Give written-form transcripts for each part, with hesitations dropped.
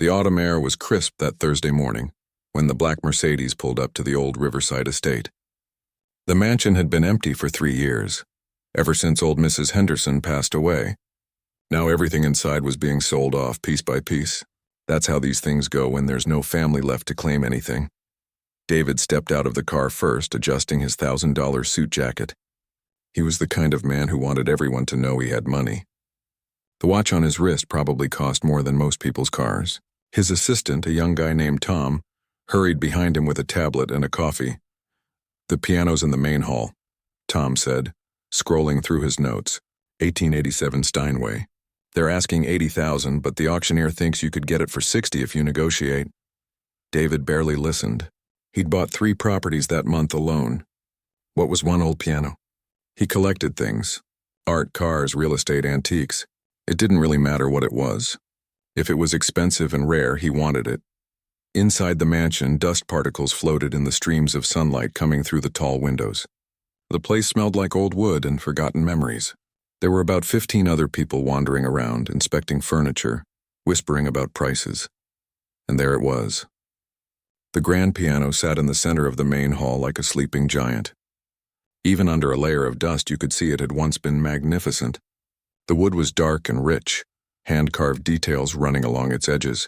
The autumn air was crisp that Thursday morning, when the black Mercedes pulled up to the old Riverside estate. The mansion had been empty for 3 years, ever since old Mrs. Henderson passed away. Now everything inside was being sold off piece by piece. That's how these things go when there's no family left to claim anything. David stepped out of the car first, adjusting his $1,000 suit jacket. He was the kind of man who wanted everyone to know he had money. The watch on his wrist probably cost more than most people's cars. His assistant, a young guy named Tom, hurried behind him with a tablet and a coffee. "The piano's in the main hall," Tom said, scrolling through his notes. 1887 Steinway. "They're asking $80,000, but the auctioneer thinks you could get it for $60 if you negotiate." David barely listened. He'd bought 3 properties that month alone. What was one old piano? He collected things: art, cars, real estate, antiques. It didn't really matter what it was. If it was expensive and rare, he wanted it. Inside the mansion, dust particles floated in the streams of sunlight coming through the tall windows. The place smelled like old wood and forgotten memories. There were about 15 other people wandering around, inspecting furniture, whispering about prices. And there it was. The grand piano sat in the center of the main hall like a sleeping giant. Even under a layer of dust, you could see it had once been magnificent. The wood was dark and rich, hand-carved details running along its edges.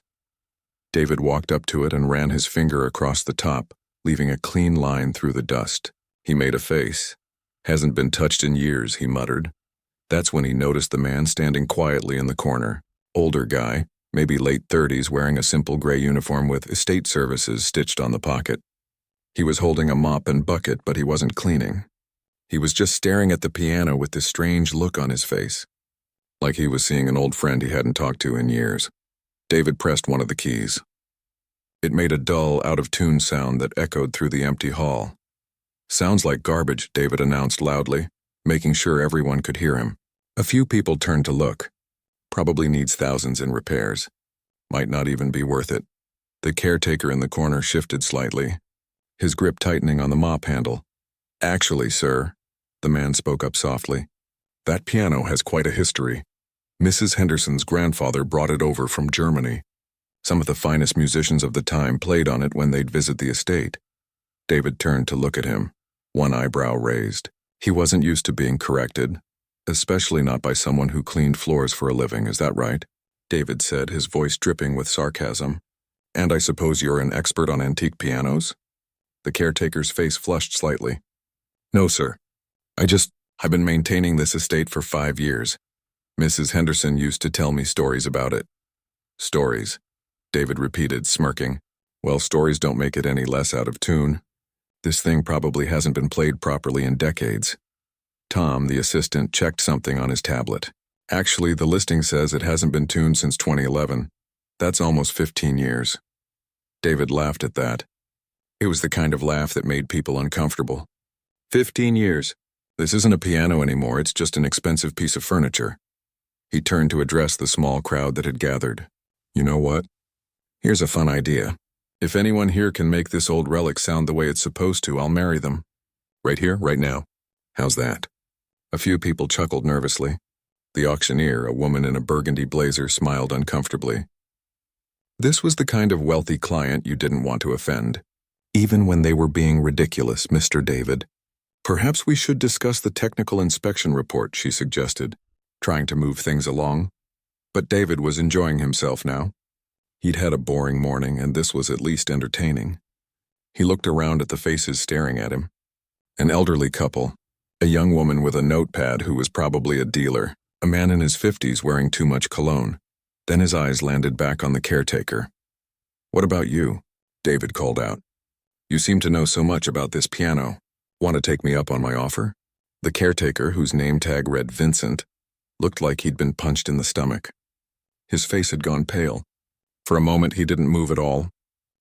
David walked up to it and ran his finger across the top, leaving a clean line through the dust. He made a face. "Hasn't been touched in years," he muttered. That's when he noticed the man standing quietly in the corner. Older guy, maybe late 30s, wearing a simple gray uniform with estate services stitched on the pocket. He was holding a mop and bucket, but he wasn't cleaning. He was just staring at the piano with this strange look on his face, like he was seeing an old friend he hadn't talked to in years. David pressed one of the keys. It made a dull, out-of-tune sound that echoed through the empty hall. "Sounds like garbage," David announced loudly, making sure everyone could hear him. A few people turned to look. "Probably needs thousands in repairs. Might not even be worth it." The caretaker in the corner shifted slightly, his grip tightening on the mop handle. "Actually, sir," the man spoke up softly, "that piano has quite a history. Mrs. Henderson's grandfather brought it over from Germany. Some of the finest musicians of the time played on it when they'd visit the estate." David turned to look at him, one eyebrow raised. He wasn't used to being corrected, especially not by someone who cleaned floors for a living. "Is that right?" David said, his voice dripping with sarcasm. "And I suppose you're an expert on antique pianos?" The caretaker's face flushed slightly. "No, sir. I've been maintaining this estate for 5 years. Mrs. Henderson used to tell me stories about it." "Stories," David repeated, smirking. "Well, stories don't make it any less out of tune. This thing probably hasn't been played properly in decades." Tom, the assistant, checked something on his tablet. "Actually, the listing says it hasn't been tuned since 2011. That's almost 15 years. David laughed at that. It was the kind of laugh that made people uncomfortable. 15 years. This isn't a piano anymore, it's just an expensive piece of furniture." He turned to address the small crowd that had gathered. "You know what? Here's a fun idea. If anyone here can make this old relic sound the way it's supposed to, I'll marry them. Right here, right now. How's that?" A few people chuckled nervously. The auctioneer, a woman in a burgundy blazer, smiled uncomfortably. This was the kind of wealthy client you didn't want to offend, even when they were being ridiculous, Mr. David. "Perhaps we should discuss the technical inspection report," she suggested, trying to move things along. But David was enjoying himself now. He'd had a boring morning, and this was at least entertaining. He looked around at the faces staring at him. An elderly couple, a young woman with a notepad who was probably a dealer, a man in his 50s wearing too much cologne. Then his eyes landed back on the caretaker. "What about you?" David called out. "You seem to know so much about this piano. Want to take me up on my offer?" The caretaker, whose name tag read Vincent, looked like he'd been punched in the stomach. His face had gone pale. For a moment, he didn't move at all.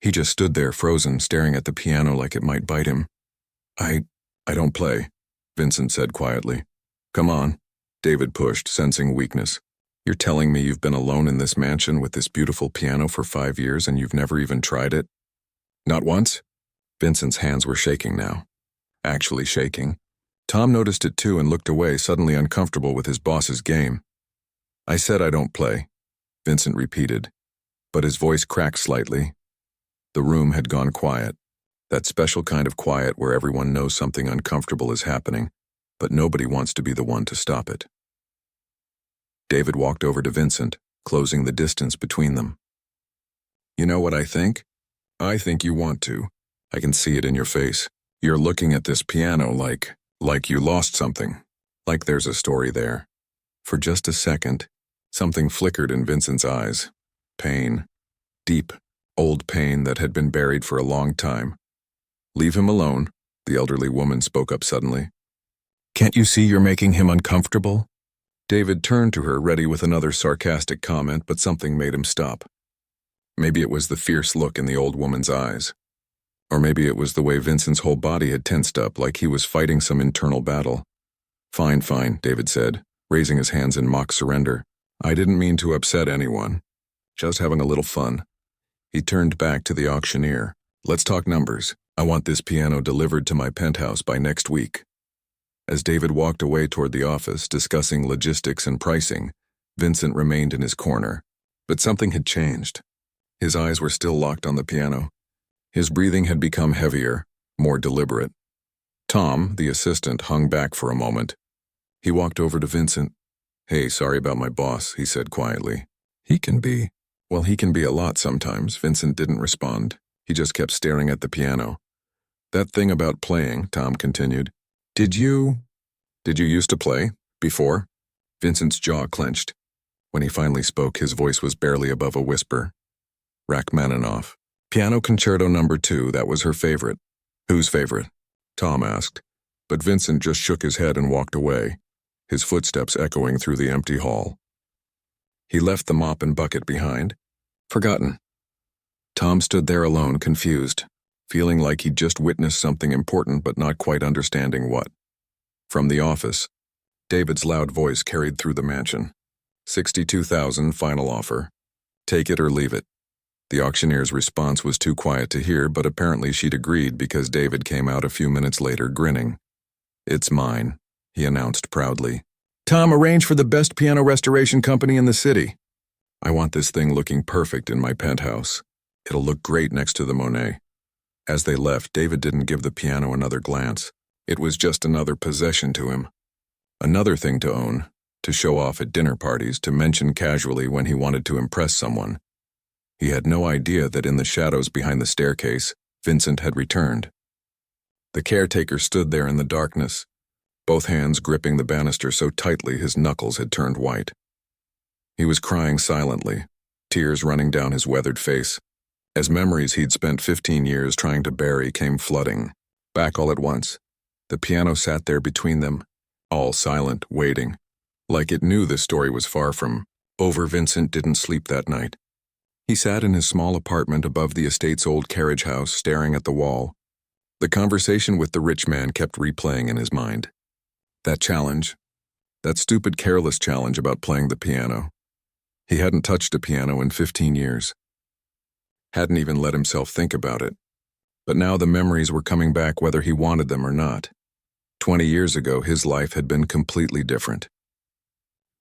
He just stood there frozen, staring at the piano like it might bite him. I don't play," Vincent said quietly. "Come on," David pushed, sensing weakness. "You're telling me you've been alone in this mansion with this beautiful piano for 5 years and you've never even tried it?" "Not once?" Vincent's hands were shaking now. Actually shaking. Tom noticed it too and looked away, suddenly uncomfortable with his boss's game. "I said I don't play," Vincent repeated. but his voice cracked slightly. The room had gone quiet, that special kind of quiet where everyone knows something uncomfortable is happening, but nobody wants to be the one to stop it. David walked over to Vincent, closing the distance between them. "You know what I think? I think you want to. I can see it in your face. You're looking at this piano like you lost something, like there's a story there." For just a second, something flickered in Vincent's eyes. Pain. Deep, old pain that had been buried for a long time. "Leave him alone," the elderly woman spoke up suddenly. "Can't you see you're making him uncomfortable?" David turned to her, ready with another sarcastic comment, but something made him stop. Maybe it was the fierce look in the old woman's eyes. Or maybe it was the way Vincent's whole body had tensed up, like he was fighting some internal battle. Fine, David said, raising his hands in mock surrender. "I didn't mean to upset anyone. Just having a little fun." He turned back to the auctioneer. "Let's talk numbers. I want this piano delivered to my penthouse by next week." As David walked away toward the office, discussing logistics and pricing, Vincent remained in his corner. But something had changed. His eyes were still locked on the piano. His breathing had become heavier, more deliberate. Tom, the assistant, hung back for a moment. He walked over to Vincent. "Hey, sorry about my boss," he said quietly. He can be a lot sometimes." Vincent didn't respond. He just kept staring at the piano. "That thing about playing," Tom continued. Did you used to play, before?" Vincent's jaw clenched. When he finally spoke, his voice was barely above a whisper. "Rachmaninoff. Piano Concerto No. 2, that was her favorite." "Whose favorite?" Tom asked. But Vincent just shook his head and walked away, his footsteps echoing through the empty hall. He left the mop and bucket behind. Forgotten. Tom stood there alone, confused, feeling like he'd just witnessed something important but not quite understanding what. From the office, David's loud voice carried through the mansion. 62,000 final offer. Take it or leave it. The auctioneer's response was too quiet to hear, but apparently she'd agreed because David came out a few minutes later grinning. "It's mine," he announced proudly. "Tom, arrange for the best piano restoration company in the city. I want this thing looking perfect in my penthouse. It'll look great next to the Monet." As they left, David didn't give the piano another glance. It was just another possession to him. Another thing to own, to show off at dinner parties, to mention casually when he wanted to impress someone. He had no idea that in the shadows behind the staircase, Vincent had returned. The caretaker stood there in the darkness, both hands gripping the banister so tightly his knuckles had turned white. He was crying silently, tears running down his weathered face, as memories he'd spent 15 years trying to bury came flooding, back all at once. The piano sat there between them, all silent, waiting, like it knew the story was far from over. Vincent didn't sleep that night. He sat in his small apartment above the estate's old carriage house, staring at the wall. The conversation with the rich man kept replaying in his mind. That challenge, that stupid, careless challenge about playing the piano. He hadn't touched a piano in 15 years. Hadn't even let himself think about it. But now the memories were coming back whether he wanted them or not. 20 years ago, his life had been completely different.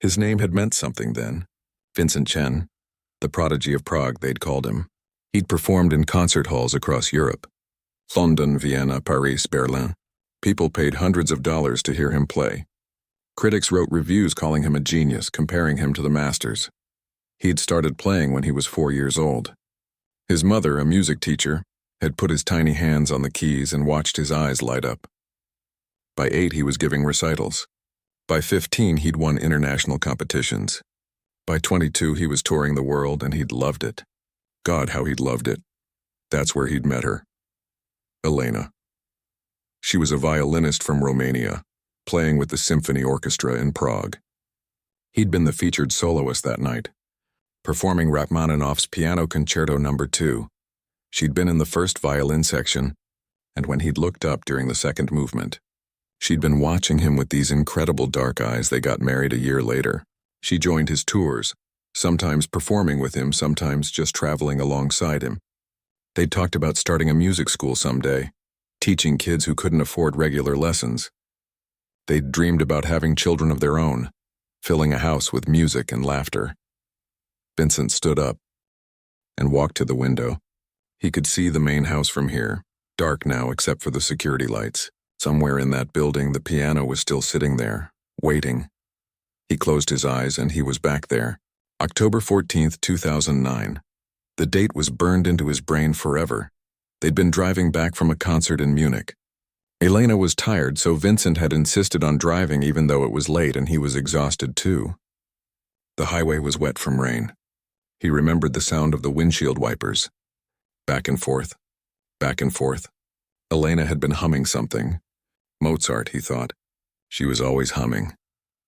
His name had meant something then. Vincent Chen, the prodigy of Prague, they'd called him. He'd performed in concert halls across Europe. London, Vienna, Paris, Berlin. People paid hundreds of dollars to hear him play. Critics wrote reviews calling him a genius, comparing him to the masters. He'd started playing when he was 4 years old. His mother, a music teacher, had put his tiny hands on the keys and watched his eyes light up. By 8, he was giving recitals. By 15, he'd won international competitions. By 22, he was touring the world, and he'd loved it. God, how he'd loved it. That's where he'd met her. Elena. She was a violinist from Romania, playing with the symphony orchestra in Prague. He'd been the featured soloist that night, performing Rachmaninoff's Piano Concerto No. 2. She'd been in the first violin section, and when he'd looked up during the second movement, she'd been watching him with these incredible dark eyes. They got married a year later. She joined his tours, sometimes performing with him, sometimes just traveling alongside him. They'd talked about starting a music school someday, teaching kids who couldn't afford regular lessons. They'd dreamed about having children of their own, filling a house with music and laughter. Vincent stood up. and walked to the window. He could see the main house from here, dark now except for the security lights. Somewhere in that building, the piano was still sitting there, waiting. He closed his eyes and he was back there. October 14th, 2009. The date was burned into his brain forever. They'd been driving back from a concert in Munich. Elena was tired, so Vincent had insisted on driving even though it was late and he was exhausted too. The highway was wet from rain. He remembered the sound of the windshield wipers. Back and forth. Back and forth. Elena had been humming something. Mozart, he thought. She was always humming.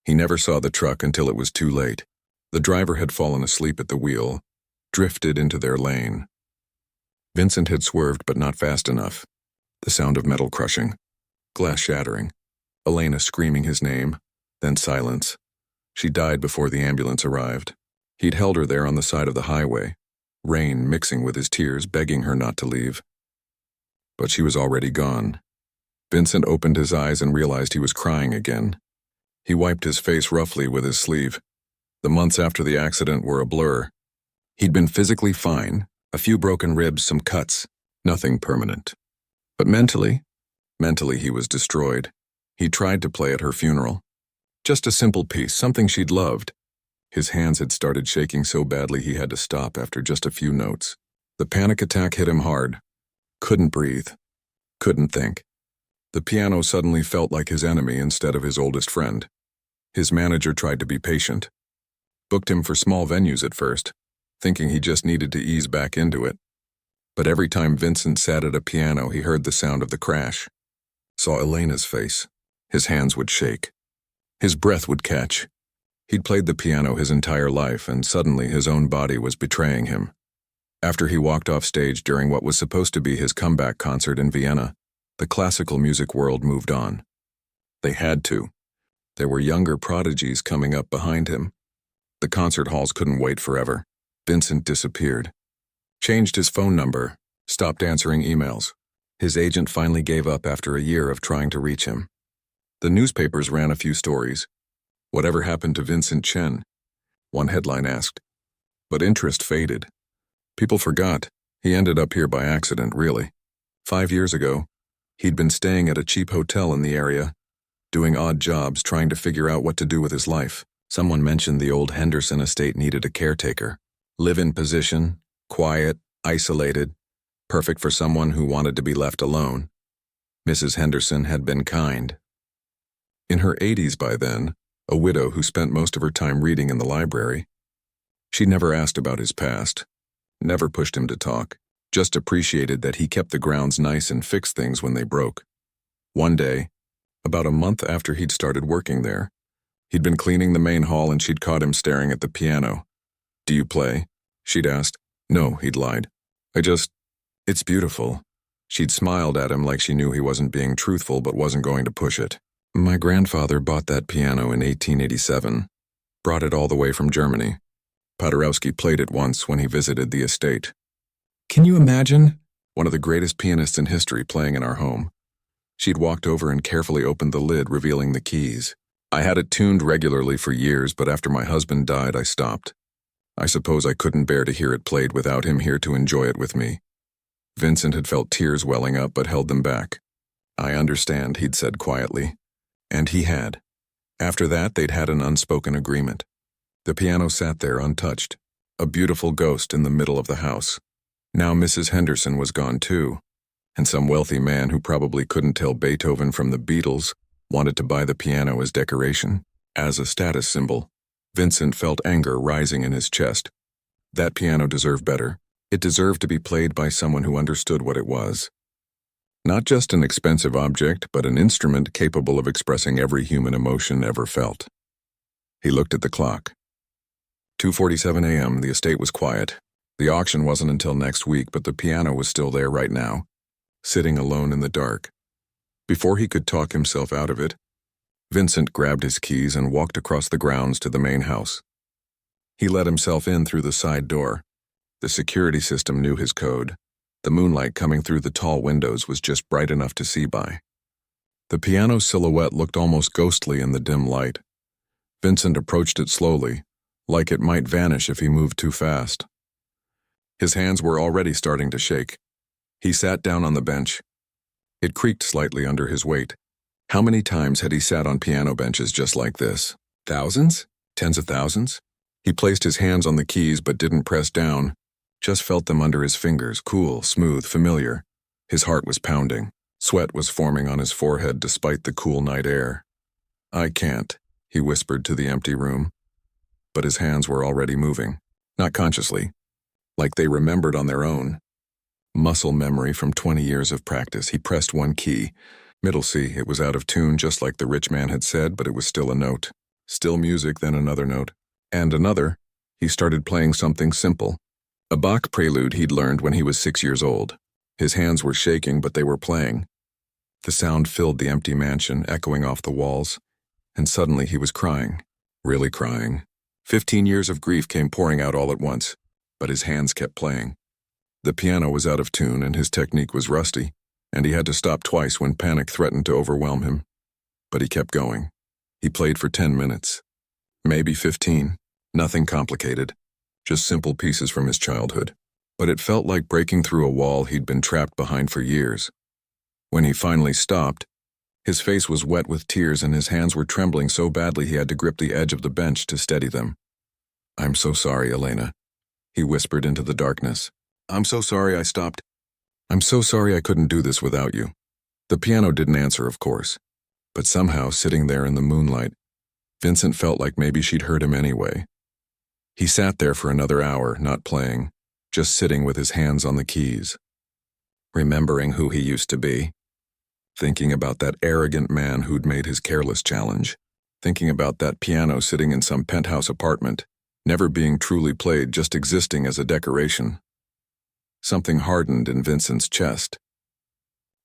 He never saw the truck until it was too late. The driver had fallen asleep at the wheel, drifted into their lane. Vincent had swerved, but not fast enough. The sound of metal crushing, glass shattering, Elena screaming his name, then silence. She died before the ambulance arrived. He'd held her there on the side of the highway, rain mixing with his tears, begging her not to leave. But she was already gone. Vincent opened his eyes and realized he was crying again. He wiped his face roughly with his sleeve. The months after the accident were a blur. He'd been physically fine, a few broken ribs, some cuts, nothing permanent. But mentally he was destroyed. He tried to play at her funeral. Just a simple piece, something she'd loved. His hands had started shaking so badly he had to stop after just a few notes. The panic attack hit him hard. Couldn't breathe. Couldn't think. The piano suddenly felt like his enemy instead of his oldest friend. His manager tried to be patient. Booked him for small venues at first, thinking he just needed to ease back into it. But every time Vincent sat at a piano, he heard the sound of the crash. Saw Elena's face. His hands would shake. His breath would catch. He'd played the piano his entire life, and suddenly his own body was betraying him. After he walked off stage during what was supposed to be his comeback concert in Vienna, the classical music world moved on. They had to. There were younger prodigies coming up behind him. The concert halls couldn't wait forever. Vincent disappeared. Changed his phone number, stopped answering emails. His agent finally gave up after a year of trying to reach him. The newspapers ran a few stories. Whatever happened to Vincent Chen? One headline asked. But interest faded. People forgot. He ended up here by accident, really. 5 years ago, he'd been staying at a cheap hotel in the area, doing odd jobs, trying to figure out what to do with his life. Someone mentioned the old Henderson estate needed a caretaker. Live-in position, quiet, isolated, perfect for someone who wanted to be left alone. Mrs. Henderson had been kind. In her 80s by then, a widow who spent most of her time reading in the library. She never asked about his past, never pushed him to talk, just appreciated that he kept the grounds nice and fixed things when they broke. One day, about a month after he'd started working there, he'd been cleaning the main hall and she'd caught him staring at the piano. "Do you play?" she'd asked. "No," he'd lied. It's beautiful." She'd smiled at him like she knew he wasn't being truthful but wasn't going to push it. "My grandfather bought that piano in 1887. Brought it all the way from Germany. Paderewski played it once when he visited the estate." "Can you imagine?" "One of the greatest pianists in history playing in our home." She'd walked over and carefully opened the lid, revealing the keys. "I had it tuned regularly for years, but after my husband died, I stopped. I suppose I couldn't bear to hear it played without him here to enjoy it with me." Vincent had felt tears welling up but held them back. "I understand," he'd said quietly. And he had. After that, they'd had an unspoken agreement. The piano sat there untouched, a beautiful ghost in the middle of the house. Now Mrs. Henderson was gone too, and some wealthy man who probably couldn't tell Beethoven from the Beatles wanted to buy the piano as decoration, as a status symbol. Vincent felt anger rising in his chest. That piano deserved better. It deserved to be played by someone who understood what it was. Not just an expensive object, but an instrument capable of expressing every human emotion ever felt. He looked at the clock. 2:47 a.m., the estate was quiet. The auction wasn't until next week, but the piano was still there right now, sitting alone in the dark. Before he could talk himself out of it, Vincent grabbed his keys and walked across the grounds to the main house. He let himself in through the side door. The security system knew his code. The moonlight coming through the tall windows was just bright enough to see by. The piano's silhouette looked almost ghostly in the dim light. Vincent approached it slowly, like it might vanish if he moved too fast. His hands were already starting to shake. He sat down on the bench. It creaked slightly under his weight. How many times had he sat on piano benches just like this? Thousands? Tens of thousands? He placed his hands on the keys but didn't press down, just felt them under his fingers, cool, smooth, familiar. His heart was pounding. Sweat was forming on his forehead despite the cool night air. "I can't," he whispered to the empty room. But his hands were already moving, not consciously, like they remembered on their own. Muscle memory from 20 years of practice. He pressed one key. Middle C. It was out of tune, just like the rich man had said, but it was still a note. Still music, then another note. And another. He started playing something simple. A Bach prelude he'd learned when he was 6 years old. His hands were shaking, but they were playing. The sound filled the empty mansion, echoing off the walls. And suddenly he was crying. Really crying. 15 years of grief came pouring out all at once, but his hands kept playing. The piano was out of tune and his technique was rusty, and he had to stop twice when panic threatened to overwhelm him. But he kept going. He played for 10 minutes. Maybe 15. Nothing complicated. Just simple pieces from his childhood. But it felt like breaking through a wall he'd been trapped behind for years. When he finally stopped, his face was wet with tears and his hands were trembling so badly he had to grip the edge of the bench to steady them. "I'm so sorry, Elena," he whispered into the darkness. "I'm so sorry I stopped. I'm so sorry I couldn't do this without you." The piano didn't answer, of course, but somehow, sitting there in the moonlight, Vincent felt like maybe she'd heard him anyway. He sat there for another hour, not playing, just sitting with his hands on the keys, remembering who he used to be, thinking about that arrogant man who'd made his careless challenge, thinking about that piano sitting in some penthouse apartment, never being truly played, just existing as a decoration. Something hardened in Vincent's chest.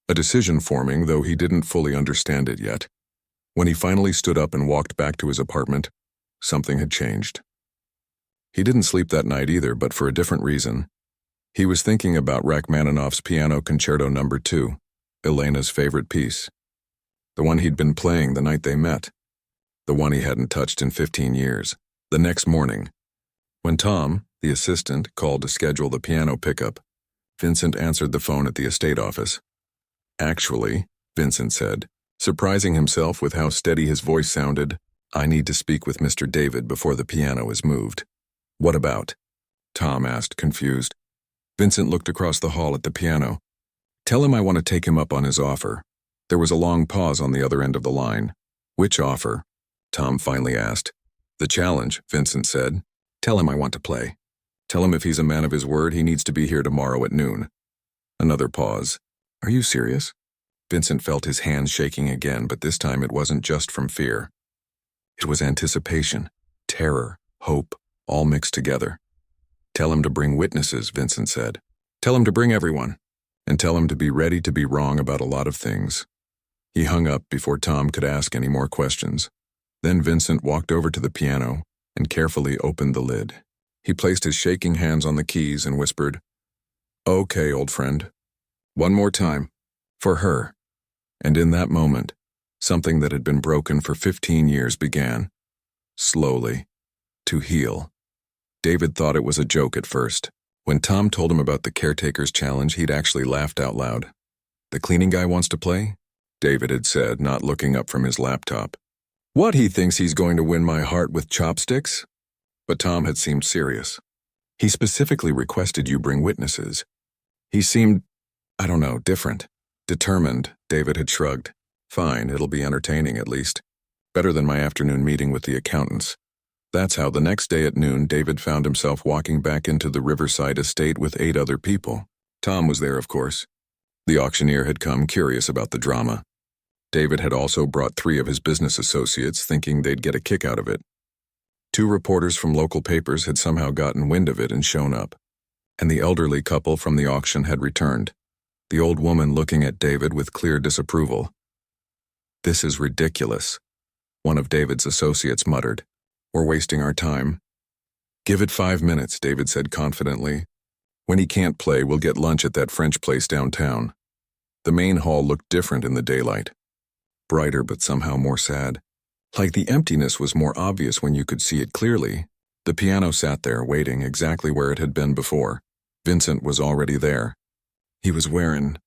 A decision forming, though he didn't fully understand it yet. When he finally stood up and walked back to his apartment, something had changed. He didn't sleep that night either, but for a different reason. He was thinking about Rachmaninoff's Piano Concerto No. 2, Elena's favorite piece. The one he'd been playing the night they met. The one he hadn't touched in 15 years. The next morning, when Tom, the assistant, called to schedule the piano pickup, Vincent answered the phone at the estate office. "Actually," Vincent said, surprising himself with how steady his voice sounded, "I need to speak with Mr. David before the piano is moved." "What about?" Tom asked, confused. Vincent looked across the hall at the piano. "Tell him I want to take him up on his offer." There was a long pause on the other end of the line. "Which offer?" Tom finally asked. "The challenge," Vincent said. "Tell him I want to play. Tell him if he's a man of his word, he needs to be here tomorrow at noon." Another pause. "Are you serious?" Vincent felt his hands shaking again, but this time it wasn't just from fear. It was anticipation, terror, hope, all mixed together. "Tell him to bring witnesses," Vincent said. "Tell him to bring everyone. And tell him to be ready to be wrong about a lot of things." He hung up before Tom could ask any more questions. Then Vincent walked over to the piano and carefully opened the lid. He placed his shaking hands on the keys and whispered, "Okay, old friend. One more time. For her." And in that moment, something that had been broken for 15 years began, slowly, to heal. David thought it was a joke at first. When Tom told him about the Caretaker's challenge, he'd actually laughed out loud. "The cleaning guy wants to play?" David had said, not looking up from his laptop. "What, he thinks he's going to win my heart with chopsticks?" But Tom had seemed serious. "He specifically requested you bring witnesses. He seemed, I don't know, different. Determined." David had shrugged. "Fine, it'll be entertaining at least. Better than my afternoon meeting with the accountants." That's how the next day at noon, David found himself walking back into the Riverside estate with 8 other people. Tom was there, of course. The auctioneer had come, curious about the drama. David had also brought 3 of his business associates, thinking they'd get a kick out of it. 2 reporters from local papers had somehow gotten wind of it and shown up. And the elderly couple from the auction had returned, the old woman looking at David with clear disapproval. "This is ridiculous," one of David's associates muttered. "We're wasting our time." "Give it 5 minutes," David said confidently. "When he can't play, we'll get lunch at that French place downtown." The main hall looked different in the daylight. Brighter but somehow more sad. Like the emptiness was more obvious when you could see it clearly. The piano sat there, waiting exactly where it had been before. Vincent was already there. He was wearing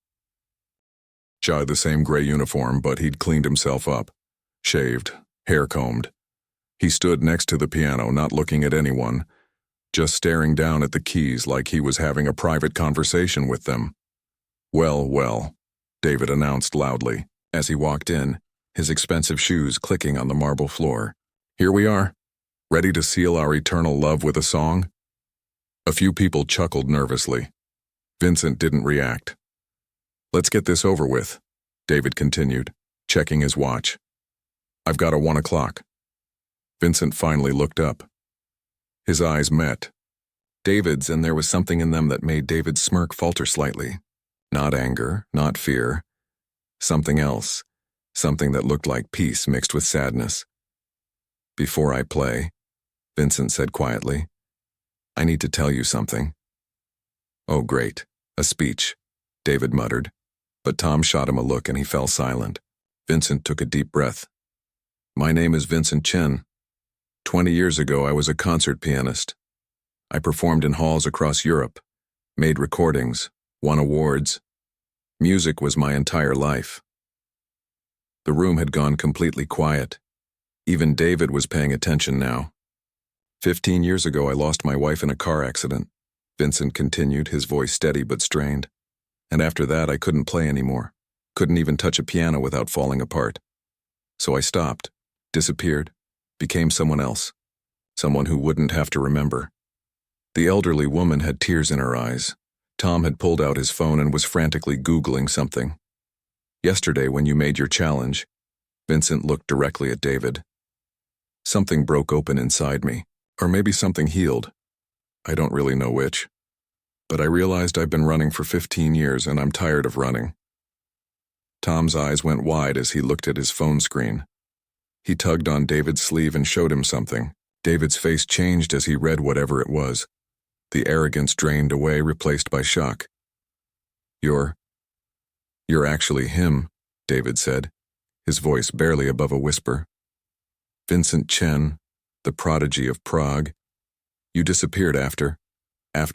the same gray uniform, but he'd cleaned himself up. Shaved, hair combed. He stood next to the piano, not looking at anyone, just staring down at the keys like he was having a private conversation with them. "Well, well," David announced loudly as he walked in, his expensive shoes clicking on the marble floor. "Here we are, ready to seal our eternal love with a song?" A few people chuckled nervously. Vincent didn't react. "Let's get this over with," David continued, checking his watch. "I've got a 1 o'clock. Vincent finally looked up. His eyes met David's, and there was something in them that made David's smirk falter slightly. Not anger, not fear. Something else. Something that looked like peace mixed with sadness. "Before I play," Vincent said quietly, "I need to tell you something." "Oh, great. A speech," David muttered. But Tom shot him a look and he fell silent. Vincent took a deep breath. "My name is Vincent Chen. 20 years ago, I was a concert pianist. I performed in halls across Europe, made recordings, won awards. Music was my entire life." The room had gone completely quiet. Even David was paying attention now. 15 years ago, I lost my wife in a car accident," Vincent continued, his voice steady but strained. "And after that, I couldn't play anymore. Couldn't even touch a piano without falling apart. So I stopped, disappeared, became someone else. Someone who wouldn't have to remember." The elderly woman had tears in her eyes. Tom had pulled out his phone and was frantically Googling something. "Yesterday, when you made your challenge," Vincent looked directly at David. "Something broke open inside me. Or maybe something healed. I don't really know which. But I realized I've been running for 15 years and I'm tired of running." Tom's eyes went wide as he looked at his phone screen. He tugged on David's sleeve and showed him something. David's face changed as he read whatever it was. The arrogance drained away, replaced by shock. You're actually him," David said, his voice barely above a whisper. "Vincent Chen, the prodigy of Prague. You disappeared after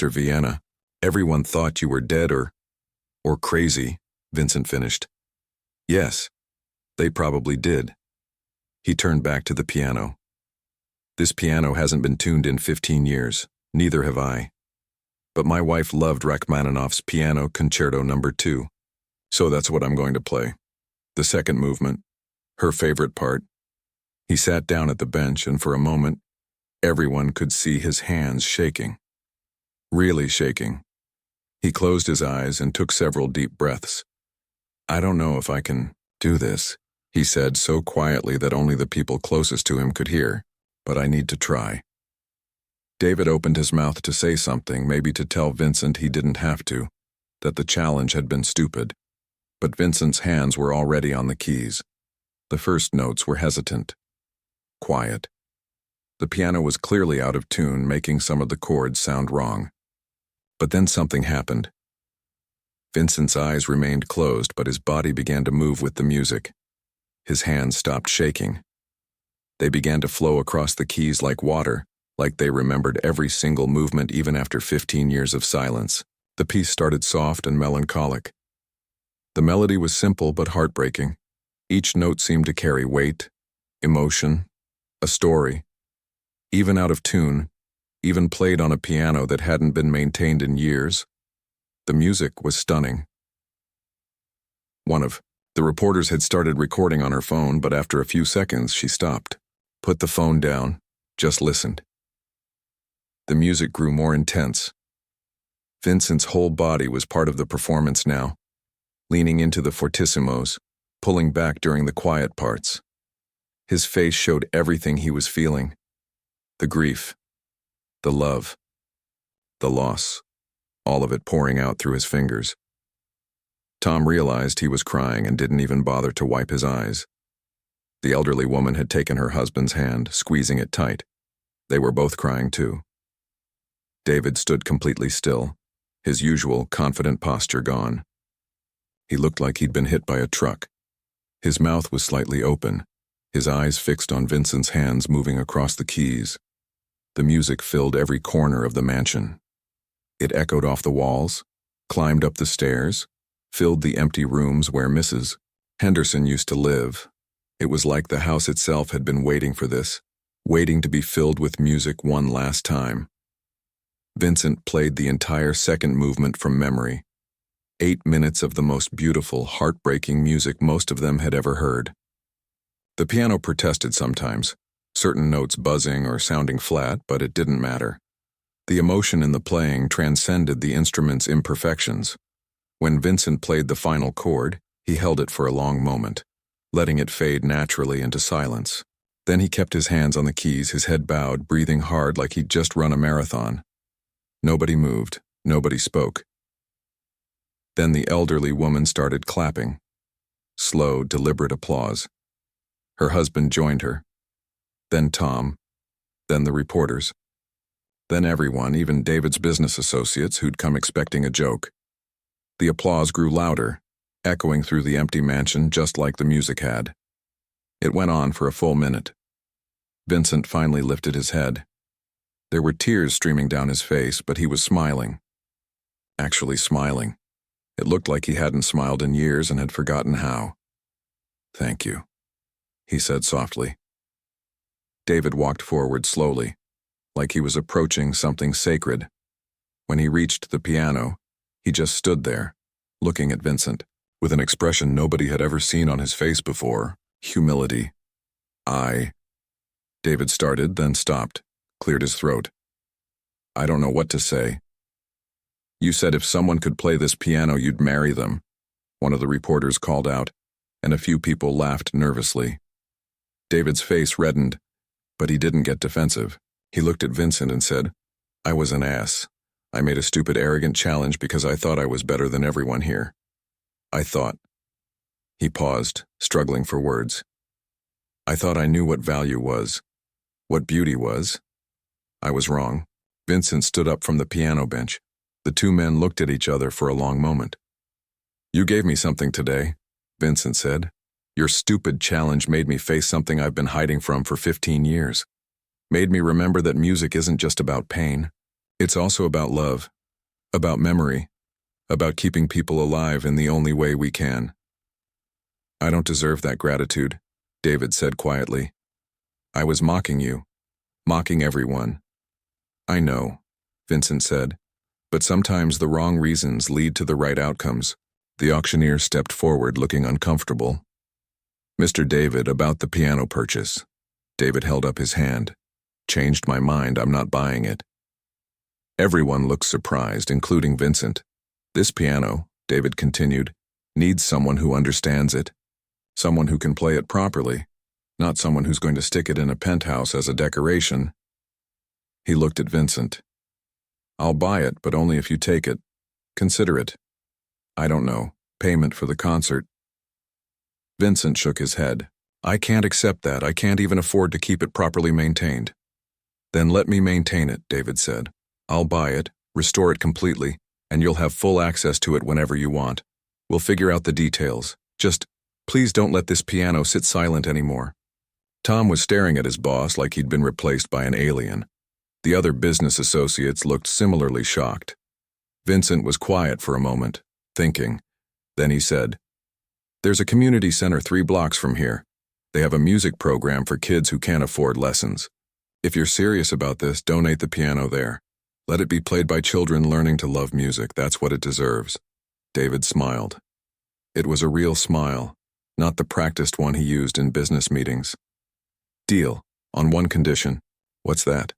Vienna. Everyone thought you were dead or crazy," Vincent finished. "Yes, they probably did." He turned back to the piano. "This piano hasn't been tuned in 15 years. Neither have I. But my wife loved Rachmaninoff's Piano Concerto No. 2. So that's what I'm going to play. The second movement. Her favorite part." He sat down at the bench, and for a moment, everyone could see his hands shaking. Really shaking. He closed his eyes and took several deep breaths. "I don't know if I can do this," he said so quietly that only the people closest to him could hear, "but I need to try." David opened his mouth to say something, maybe to tell Vincent he didn't have to, that the challenge had been stupid. But Vincent's hands were already on the keys. The first notes were hesitant. Quiet. The piano was clearly out of tune, making some of the chords sound wrong. But then something happened. Vincent's eyes remained closed, but his body began to move with the music. His hands stopped shaking. They began to flow across the keys like water, like they remembered every single movement even after 15 years of silence. The piece started soft and melancholic. The melody was simple but heartbreaking. Each note seemed to carry weight, emotion, a story. Even out of tune, even played on a piano that hadn't been maintained in years, the music was stunning. One of the reporters had started recording on her phone, but after a few seconds she stopped, put the phone down, just listened. The music grew more intense. Vincent's whole body was part of the performance now, leaning into the fortissimos, pulling back during the quiet parts. His face showed everything he was feeling. The grief, the love, the loss, all of it pouring out through his fingers. Tom realized he was crying and didn't even bother to wipe his eyes. The elderly woman had taken her husband's hand, squeezing it tight. They were both crying too. David stood completely still, his usual confident posture gone. He looked like he'd been hit by a truck. His mouth was slightly open, his eyes fixed on Vincent's hands moving across the keys. The music filled every corner of the mansion. It echoed off the walls, climbed up the stairs, filled the empty rooms where Mrs. Henderson used to live. It was like the house itself had been waiting for this, waiting to be filled with music one last time. Vincent played the entire second movement from memory. 8 minutes of the most beautiful, heartbreaking music most of them had ever heard. The piano protested sometimes, certain notes buzzing or sounding flat, but it didn't matter. The emotion in the playing transcended the instrument's imperfections. When Vincent played the final chord, he held it for a long moment, letting it fade naturally into silence. Then he kept his hands on the keys, his head bowed, breathing hard like he'd just run a marathon. Nobody moved, nobody spoke. Then the elderly woman started clapping. Slow, deliberate applause. Her husband joined her. Then Tom. Then the reporters. Then everyone, even David's business associates who'd come expecting a joke. The applause grew louder, echoing through the empty mansion just like the music had. It went on for a full minute. Vincent finally lifted his head. There were tears streaming down his face, but he was smiling. Actually smiling. It looked like he hadn't smiled in years and had forgotten how. "Thank you," he said softly. David walked forward slowly, like he was approaching something sacred. When he reached the piano, he just stood there, looking at Vincent, with an expression nobody had ever seen on his face before: humility. David started, then stopped, cleared his throat. "I don't know what to say." "You said if someone could play this piano, you'd marry them," one of the reporters called out, and a few people laughed nervously. David's face reddened, but he didn't get defensive. He looked at Vincent and said, "I was an ass. I made a stupid, arrogant challenge because I thought I was better than everyone here. I thought." He paused, struggling for words. "I thought I knew what value was, what beauty was. I was wrong." Vincent stood up from the piano bench. The two men looked at each other for a long moment. "You gave me something today," Vincent said. "Your stupid challenge made me face something I've been hiding from for 15 years. Made me remember that music isn't just about pain. It's also about love, about memory, about keeping people alive in the only way we can." "I don't deserve that gratitude," David said quietly. "I was mocking you, mocking everyone." "I know," Vincent said, "but sometimes the wrong reasons lead to the right outcomes." The auctioneer stepped forward, looking uncomfortable. "Mr. David, about the piano purchase." David held up his hand. "Changed my mind, I'm not buying it." Everyone looked surprised, including Vincent. "This piano," David continued, "needs someone who understands it. Someone who can play it properly, not someone who's going to stick it in a penthouse as a decoration." He looked at Vincent. "I'll buy it, but only if you take it. Consider it. I don't know, payment for the concert." Vincent shook his head. "I can't accept that. I can't even afford to keep it properly maintained." "Then let me maintain it," David said. "I'll buy it, restore it completely, and you'll have full access to it whenever you want. We'll figure out the details. Just, please don't let this piano sit silent anymore." Tom was staring at his boss like he'd been replaced by an alien. The other business associates looked similarly shocked. Vincent was quiet for a moment, thinking. Then he said, "There's a community center 3 blocks from here. They have a music program for kids who can't afford lessons. If you're serious about this, donate the piano there. Let it be played by children learning to love music. That's what it deserves." David smiled. It was a real smile, not the practiced one he used in business meetings. "Deal, on one condition." "What's that?"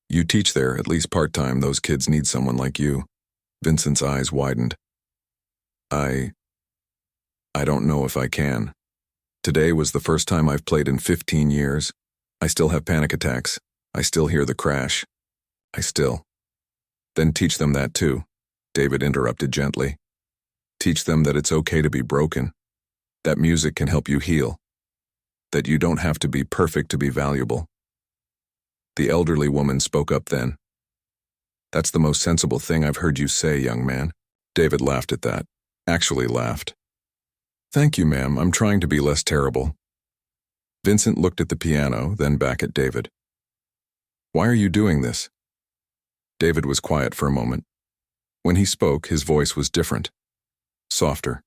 "You teach there, at least part-time. Those kids need someone like you." Vincent's eyes widened. I don't know if I can. Today was the first time I've played in 15 years. I still have panic attacks. I still hear the crash. Then teach them that too," David interrupted gently. "Teach them that it's okay to be broken, that music can help you heal, that you don't have to be perfect to be valuable." The elderly woman spoke up then. "That's the most sensible thing I've heard you say, young man." David laughed at that. Actually laughed. "Thank you, ma'am. I'm trying to be less terrible." Vincent looked at the piano, then back at David. "Why are you doing this?" David was quiet for a moment. When he spoke, his voice was different, softer,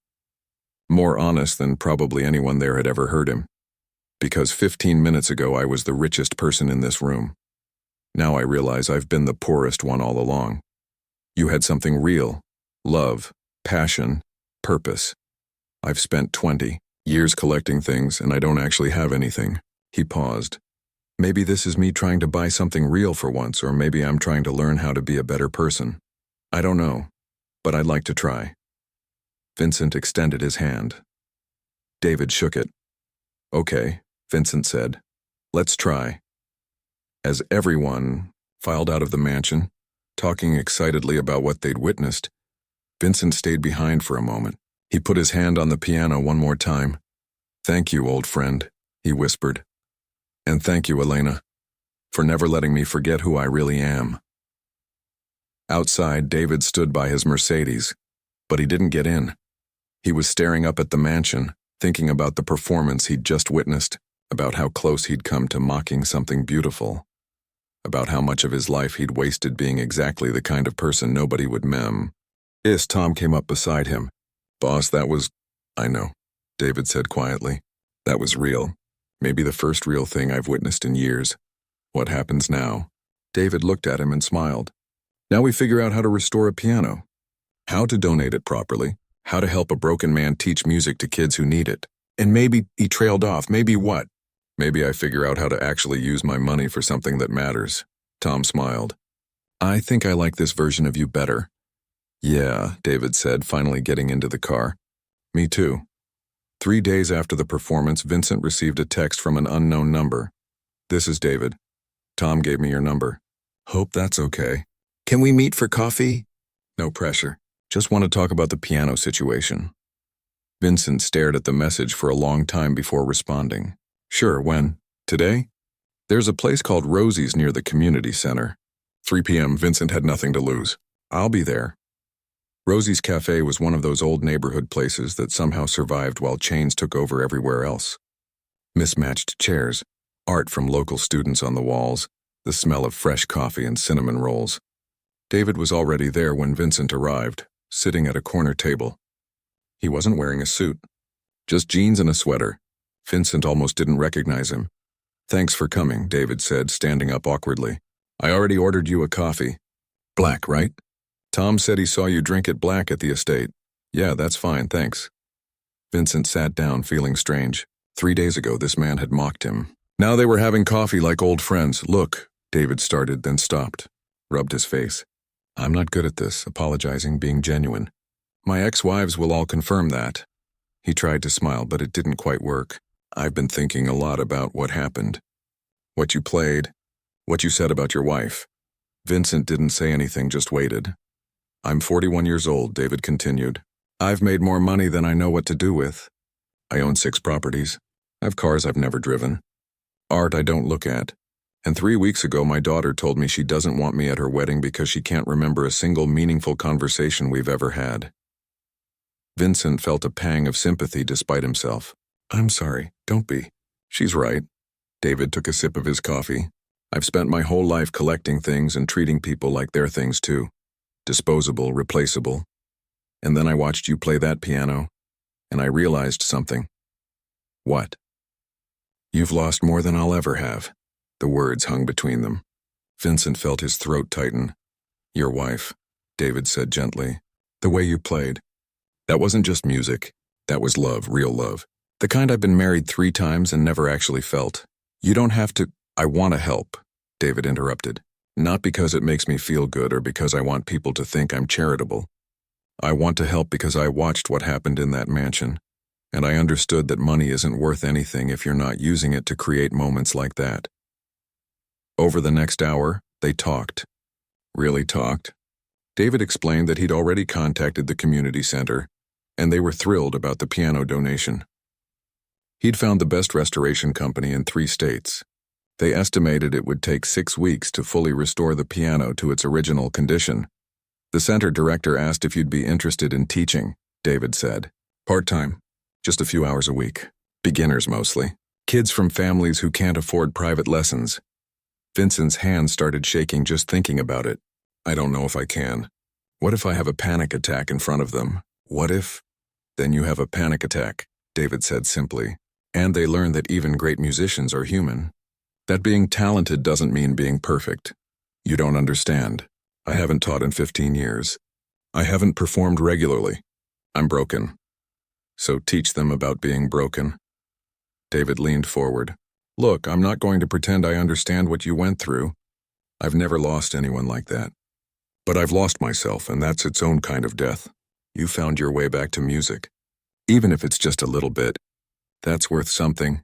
more honest than probably anyone there had ever heard him. Because 15 minutes ago I was the richest person in this room. Now I realize I've been the poorest one all along. You had something real, love, passion, purpose. I've spent 20 years collecting things and I don't actually have anything. He paused. Maybe this is me trying to buy something real for once, or maybe I'm trying to learn how to be a better person. I don't know, but I'd like to try. Vincent extended his hand. David shook it. Okay, Vincent said. Let's try. As everyone filed out of the mansion, talking excitedly about what they'd witnessed, Vincent stayed behind for a moment. He put his hand on the piano one more time. Thank you, old friend, he whispered. And thank you, Elena, for never letting me forget who I really am. Outside, David stood by his Mercedes, but he didn't get in. He was staring up at the mansion, thinking about the performance he'd just witnessed, about how close he'd come to mocking something beautiful, about how much of his life he'd wasted being exactly the kind of person nobody would mem. Tom came up beside him. Boss, that was... I know, David said quietly. That was real. Maybe the first real thing I've witnessed in years. What happens now? David looked at him and smiled. Now we figure out how to restore a piano, how to donate it properly, how to help a broken man teach music to kids who need it. And maybe, he trailed off, maybe what? Maybe I figure out how to actually use my money for something that matters. Tom smiled. I think I like this version of you better. Yeah, David said, finally getting into the car. Me too. 3 days after the performance, Vincent received a text from an unknown number. This is David. Tom gave me your number. Hope that's okay. Can we meet for coffee? No pressure. Just want to talk about the piano situation. Vincent stared at the message for a long time before responding. Sure, when? Today? There's a place called Rosie's near the community center. 3 p.m. Vincent had nothing to lose. I'll be there. Rosie's Cafe was one of those old neighborhood places that somehow survived while chains took over everywhere else. Mismatched chairs, art from local students on the walls, the smell of fresh coffee and cinnamon rolls. David was already there when Vincent arrived, sitting at a corner table. He wasn't wearing a suit, just jeans and a sweater. Vincent almost didn't recognize him. Thanks for coming, David said, standing up awkwardly. I already ordered you a coffee. Black, right? Tom said he saw you drink it black at the estate. Yeah, that's fine, thanks. Vincent sat down, feeling strange. 3 days ago, this man had mocked him. Now they were having coffee like old friends. Look, David started, then stopped, rubbed his face. I'm not good at this, apologizing, being genuine. My ex-wives will all confirm that. He tried to smile, but it didn't quite work. I've been thinking a lot about what happened. What you played, what you said about your wife. Vincent didn't say anything, just waited. I'm 41 years old, David continued. I've made more money than I know what to do with. I own 6 properties. I have cars I've never driven. Art I don't look at. And 3 weeks ago, my daughter told me she doesn't want me at her wedding because she can't remember a single meaningful conversation we've ever had. Vincent felt a pang of sympathy despite himself. I'm sorry, don't be. She's right. David took a sip of his coffee. I've spent my whole life collecting things and treating people like they're things too. Disposable, replaceable. And then I watched you play that piano, and I realized something. What? You've lost more than I'll ever have. The words hung between them. Vincent felt his throat tighten. Your wife, David said gently. The way you played. That wasn't just music. That was love, real love. The kind I've been married 3 times and never actually felt. You don't have to... I want to help, David interrupted. Not because it makes me feel good or because I want people to think I'm charitable. I want to help because I watched what happened in that mansion, and I understood that money isn't worth anything if you're not using it to create moments like that. Over the next hour, they talked. Really talked. David explained that he'd already contacted the community center, and they were thrilled about the piano donation. He'd found the best restoration company in 3 states. They estimated it would take 6 weeks to fully restore the piano to its original condition. The center director asked if you'd be interested in teaching, David said. Part-time, just a few hours a week. Beginners mostly. Kids from families who can't afford private lessons. Vincent's hands started shaking just thinking about it. I don't know if I can. What if I have a panic attack in front of them? What if? Then you have a panic attack, David said simply. And they learn that even great musicians are human. That being talented doesn't mean being perfect. You don't understand. I haven't taught in 15 years. I haven't performed regularly. I'm broken. So teach them about being broken. David leaned forward. Look, I'm not going to pretend I understand what you went through. I've never lost anyone like that. But I've lost myself, and that's its own kind of death. You found your way back to music. Even if it's just a little bit. That's worth something.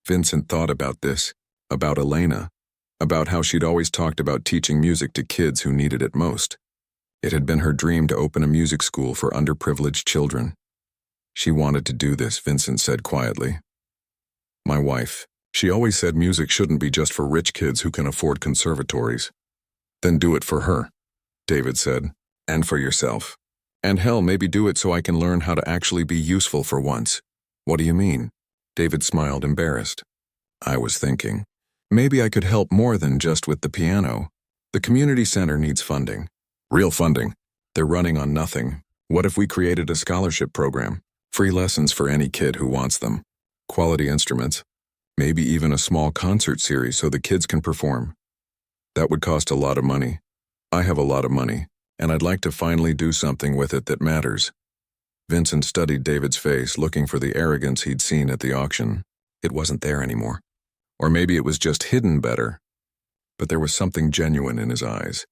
Vincent thought about this, about Elena, about how she'd always talked about teaching music to kids who needed it most. It had been her dream to open a music school for underprivileged children. She wanted to do this, Vincent said quietly. My wife, she always said music shouldn't be just for rich kids who can afford conservatories. Then do it for her, David said, and for yourself. And hell, maybe do it so I can learn how to actually be useful for once. What do you mean? David smiled, embarrassed. I was thinking, maybe I could help more than just with the piano. The community center needs funding. Real funding. They're running on nothing. What if we created a scholarship program? Free lessons for any kid who wants them. Quality instruments. Maybe even a small concert series so the kids can perform. That would cost a lot of money. I have a lot of money, and I'd like to finally do something with it that matters. Vincent studied David's face, looking for the arrogance he'd seen at the auction. It wasn't there anymore. Or maybe it was just hidden better. But there was something genuine in his eyes.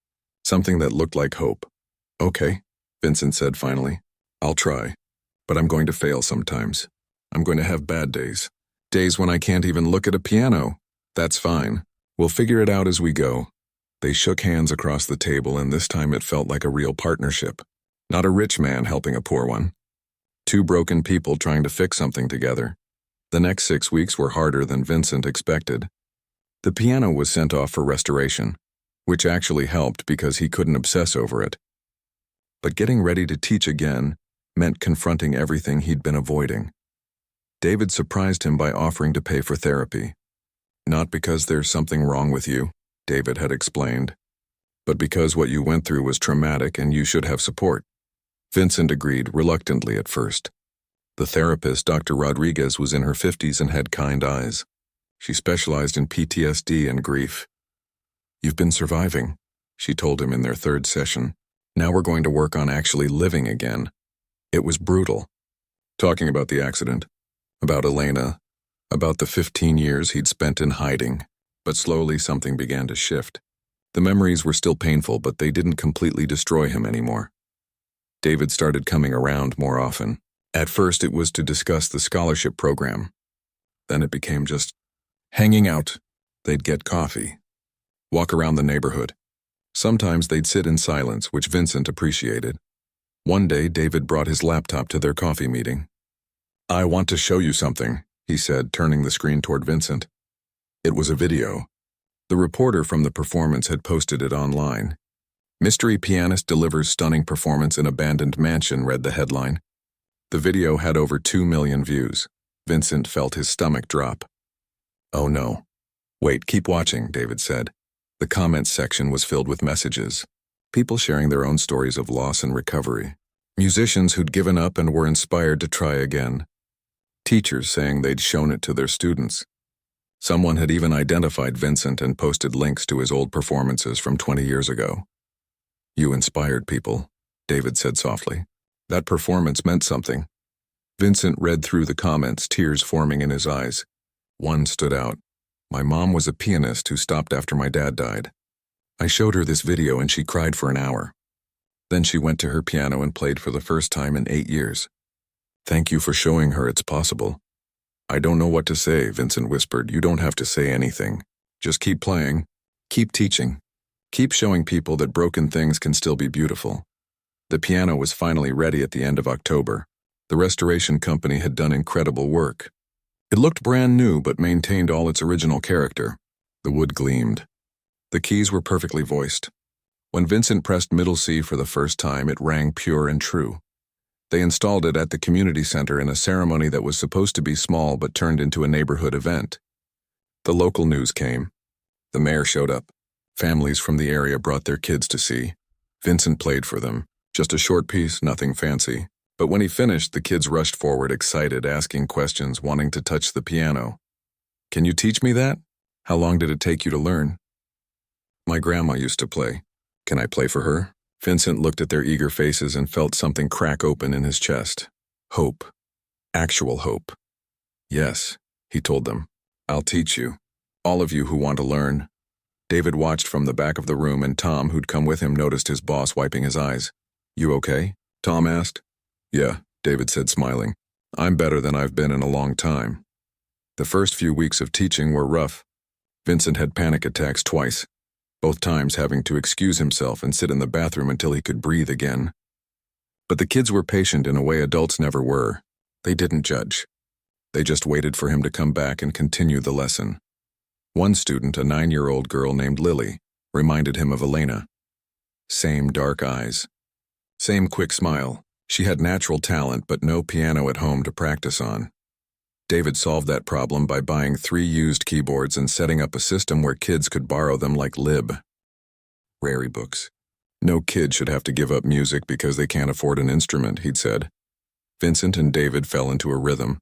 Something that looked like hope. Okay, Vincent said finally. I'll try. But I'm going to fail sometimes. I'm going to have bad days. Days when I can't even look at a piano. That's fine. We'll figure it out as we go. They shook hands across the table, and this time it felt like a real partnership. Not a rich man helping a poor one. Two broken people trying to fix something together. The next 6 weeks were harder than Vincent expected. The piano was sent off for restoration, which actually helped because he couldn't obsess over it. But getting ready to teach again meant confronting everything he'd been avoiding. David surprised him by offering to pay for therapy. Not because there's something wrong with you, David had explained, but because what you went through was traumatic and you should have support. Vincent agreed reluctantly at first. The therapist, Dr. Rodriguez, was in her 50s and had kind eyes. She specialized in PTSD and grief. You've been surviving, she told him in their third session. Now we're going to work on actually living again. It was brutal. Talking about the accident, about Elena, about the 15 years he'd spent in hiding, but slowly something began to shift. The memories were still painful, but they didn't completely destroy him anymore. David started coming around more often. At first it was to discuss the scholarship program. Then it became just hanging out. They'd get coffee, walk around the neighborhood. Sometimes they'd sit in silence, which Vincent appreciated. One day, David brought his laptop to their coffee meeting. I want to show you something, he said, turning the screen toward Vincent. It was a video. The reporter from the performance had posted it online. Mystery pianist delivers stunning performance in abandoned mansion, read the headline. The video had over 2 million views. Vincent felt his stomach drop. Oh no. Wait, keep watching, David said. The comments section was filled with messages. People sharing their own stories of loss and recovery. Musicians who'd given up and were inspired to try again. Teachers saying they'd shown it to their students. Someone had even identified Vincent and posted links to his old performances from 20 years ago. You inspired people, David said softly. That performance meant something. Vincent read through the comments, tears forming in his eyes. One stood out. My mom was a pianist who stopped after my dad died. I showed her this video and she cried for an hour. Then she went to her piano and played for the first time in 8 years. Thank you for showing her it's possible. I don't know what to say, Vincent whispered. You don't have to say anything. Just keep playing. Keep teaching. Keep showing people that broken things can still be beautiful. The piano was finally ready at the end of October. The restoration company had done incredible work. It looked brand new but maintained all its original character. The wood gleamed. The keys were perfectly voiced. When Vincent pressed middle C for the first time, it rang pure and true. They installed it at the community center in a ceremony that was supposed to be small but turned into a neighborhood event. The local news came. The mayor showed up. Families from the area brought their kids to see. Vincent played for them. Just a short piece, nothing fancy. But when he finished, the kids rushed forward, excited, asking questions, wanting to touch the piano. Can you teach me that? How long did it take you to learn? My grandma used to play. Can I play for her? Vincent looked at their eager faces and felt something crack open in his chest. Hope. Actual hope. Yes, he told them. I'll teach you. All of you who want to learn. David watched from the back of the room, and Tom, who'd come with him, noticed his boss wiping his eyes. You okay? Tom asked. Yeah, David said, smiling. I'm better than I've been in a long time. The first few weeks of teaching were rough. Vincent had panic attacks twice, both times having to excuse himself and sit in the bathroom until he could breathe again. But the kids were patient in a way adults never were. They didn't judge. They just waited for him to come back and continue the lesson. One student, a 9-year-old girl named Lily, reminded him of Elena. Same dark eyes. Same quick smile. She had natural talent but no piano at home to practice on. David solved that problem by buying 3 used keyboards and setting up a system where kids could borrow them like lib. Rary books. No kid should have to give up music because they can't afford an instrument, he'd said. Vincent and David fell into a rhythm.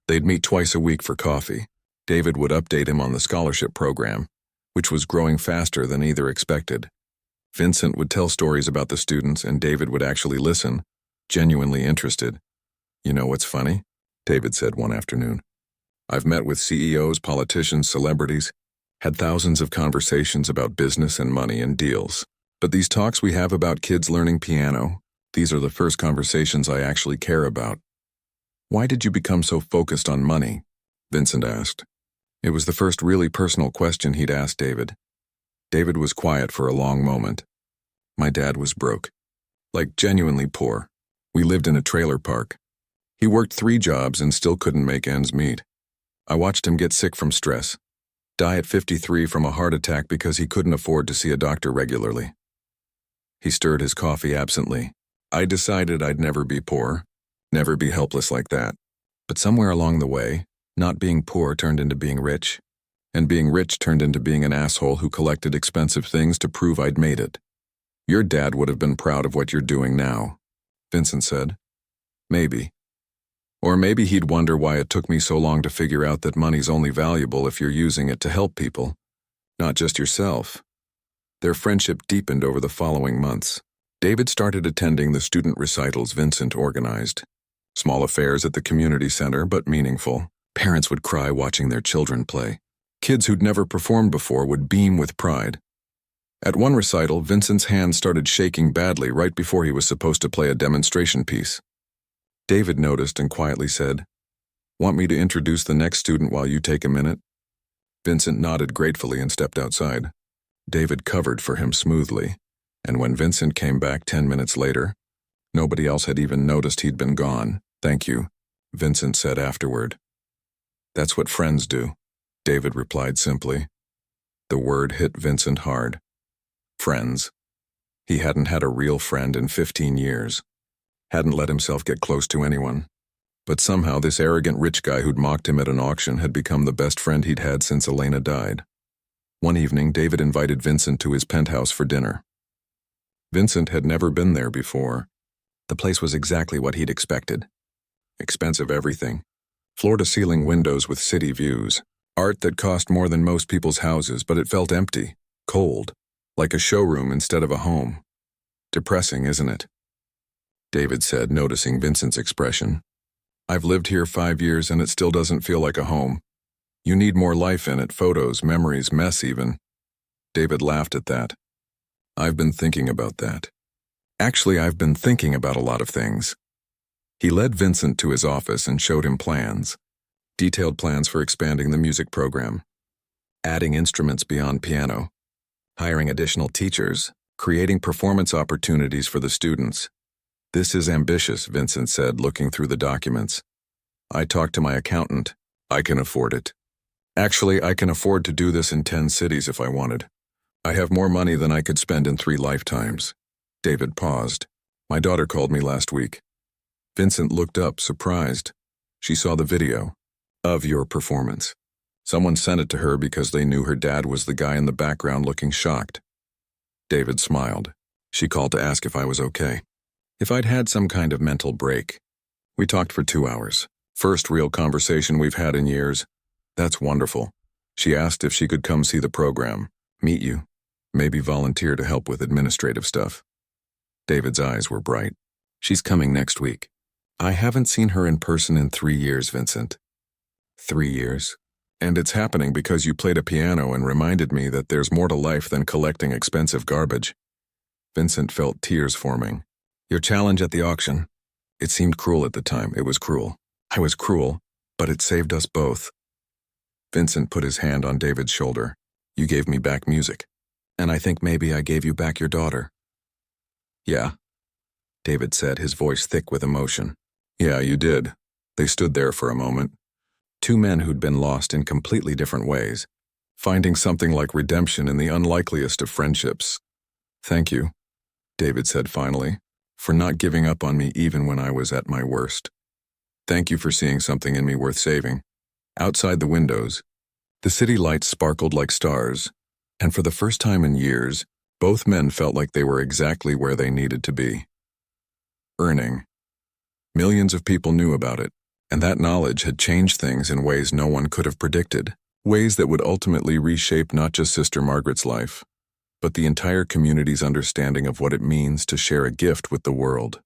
They'd meet twice a week for coffee. David would update him on the scholarship program, which was growing faster than either expected. Vincent would tell stories about the students, and David would actually listen, genuinely interested. You know what's funny? David said one afternoon. I've met with CEOs, politicians, celebrities, had thousands of conversations about business and money and deals. But these talks we have about kids learning piano, these are the first conversations I actually care about. Why did you become so focused on money? Vincent asked. It was the first really personal question he'd asked David. David was quiet for a long moment. My dad was broke. Like genuinely poor. We lived in a trailer park. He worked 3 jobs and still couldn't make ends meet. I watched him get sick from stress, die at 53 from a heart attack because he couldn't afford to see a doctor regularly. He stirred his coffee absently. I decided I'd never be poor, never be helpless like that. But somewhere along the way, not being poor turned into being rich, and being rich turned into being an asshole who collected expensive things to prove I'd made it. Your dad would have been proud of what you're doing now, Vincent said. Maybe. Or maybe he'd wonder why it took me so long to figure out that money's only valuable if you're using it to help people, not just yourself. Their friendship deepened over the following months. David started attending the student recitals Vincent organized. Small affairs at the community center, but meaningful. Parents would cry watching their children play. Kids who'd never performed before would beam with pride. At one recital, Vincent's hand started shaking badly right before he was supposed to play a demonstration piece. David noticed and quietly said, "Want me to introduce the next student while you take a minute?" Vincent nodded gratefully and stepped outside. David covered for him smoothly, and when Vincent came back 10 minutes later, nobody else had even noticed he'd been gone. "Thank you," Vincent said afterward. "That's what friends do," David replied simply. The word hit Vincent hard. Friends. He hadn't had a real friend in 15 years. Hadn't let himself get close to anyone. But somehow this arrogant rich guy who'd mocked him at an auction had become the best friend he'd had since Elena died. One evening, David invited Vincent to his penthouse for dinner. Vincent had never been there before. The place was exactly what he'd expected. Expensive everything. Floor-to-ceiling windows with city views. Art that cost more than most people's houses, but it felt empty, cold, like a showroom instead of a home. Depressing, isn't it? David said, noticing Vincent's expression. I've lived here 5 years and it still doesn't feel like a home. You need more life in it, photos, memories, mess even. David laughed at that. I've been thinking about that. Actually, I've been thinking about a lot of things. He led Vincent to his office and showed him plans. Detailed plans for expanding the music program. Adding instruments beyond piano. Hiring additional teachers. Creating performance opportunities for the students. This is ambitious, Vincent said, looking through the documents. I talked to my accountant. I can afford it. Actually, I can afford to do this in 10 cities if I wanted. I have more money than I could spend in 3 lifetimes. David paused. My daughter called me last week. Vincent looked up, surprised. She saw the video of your performance. Someone sent it to her because they knew her dad was the guy in the background looking shocked. David smiled. She called to ask if I was okay. If I'd had some kind of mental break. We talked for 2 hours. First real conversation we've had in years. That's wonderful. She asked if she could come see the program, meet you, maybe volunteer to help with administrative stuff. David's eyes were bright. She's coming next week. I haven't seen her in person in 3 years, Vincent. 3 years? And it's happening because you played a piano and reminded me that there's more to life than collecting expensive garbage. Vincent felt tears forming. Your challenge at the auction. It seemed cruel at the time. It was cruel. I was cruel, but it saved us both. Vincent put his hand on David's shoulder. You gave me back music. And I think maybe I gave you back your daughter. Yeah, David said, his voice thick with emotion. Yeah, you did. They stood there for a moment. 2 men who'd been lost in completely different ways, finding something like redemption in the unlikeliest of friendships. Thank you, David said finally, for not giving up on me even when I was at my worst. Thank you for seeing something in me worth saving. Outside the windows, the city lights sparkled like stars, and for the first time in years, both men felt like they were exactly where they needed to be. Earning. Millions of people knew about it, and that knowledge had changed things in ways no one could have predicted, ways that would ultimately reshape not just Sister Margaret's life, but the entire community's understanding of what it means to share a gift with the world.